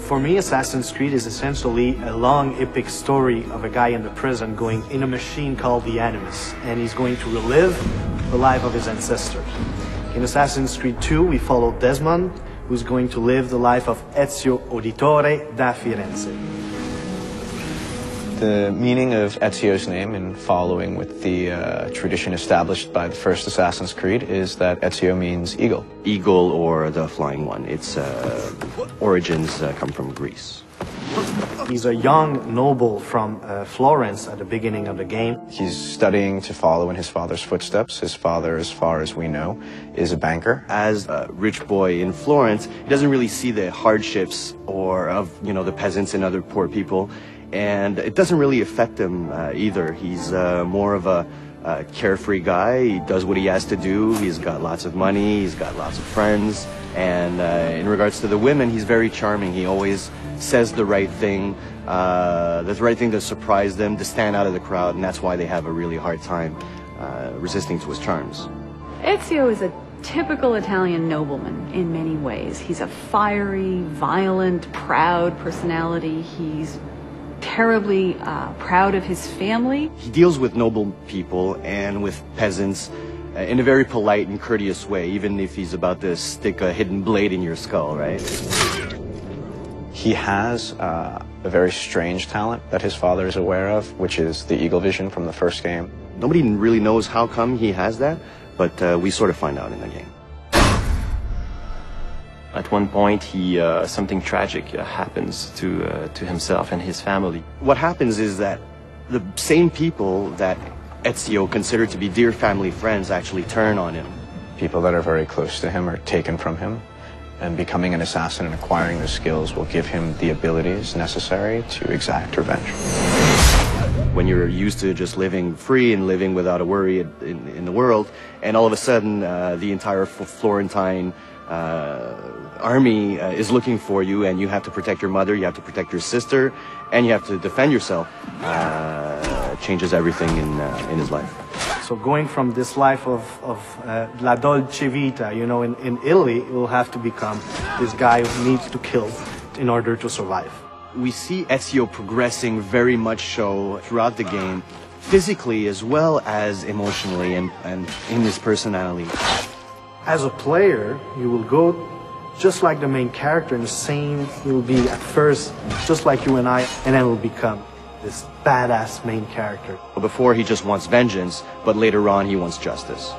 For me, Assassin's Creed is essentially a long, epic story of a guy in the prison going in a machine called the Animus, and he's going to relive the life of his ancestors. In Assassin's Creed 2, we follow Desmond, who's going to live the life of Ezio Auditore da Firenze. The meaning of Ezio's name, in following with the tradition established by the first Assassin's Creed, is that Ezio means eagle. Eagle, or the flying one. Its origins come from Greece. He's a young noble from Florence at the beginning of the game. He's studying to follow in his father's footsteps. His father, as far as we know, is a banker. As a rich boy in Florence, he doesn't really see the hardships of the peasants and other poor people. And it doesn't really affect him either. He's more of a carefree guy. He does what he has to do. He's got lots of money. He's got lots of friends. And in regards to the women, he's very charming. He always says the right thing, the right thing to surprise them, to stand out of the crowd, and that's why they have a really hard time resisting to his charms. Ezio is a typical Italian nobleman in many ways. He's a fiery, violent, proud personality. He's terribly proud of his family. He deals with noble people and with peasants in a very polite and courteous way, even if he's about to stick a hidden blade in your skull, right? He has a very strange talent that his father is aware of, which is the eagle vision from the first game. Nobody really knows how come he has that, but we sort of find out in the game. At one point, something tragic happens to himself and his family. What happens is that the same people that Ezio considered to be dear family friends actually turn on him. People that are very close to him are taken from him, and becoming an assassin and acquiring the skills will give him the abilities necessary to exact revenge. When you're used to just living free and living without a worry in the world, and all of a sudden the entire Florentine army is looking for you, and you have to protect your mother, you have to protect your sister, and you have to defend yourself, changes everything in his life. So going from this life of la dolce vita, in Italy, it will have to become this guy who needs to kill in order to survive. We see Ezio progressing very much so throughout the game, physically as well as emotionally and in his personality. As a player, you will go just like the main character, and the same will be at first just like you and I, and then will become this badass main character. Before he just wants vengeance, but later on he wants justice.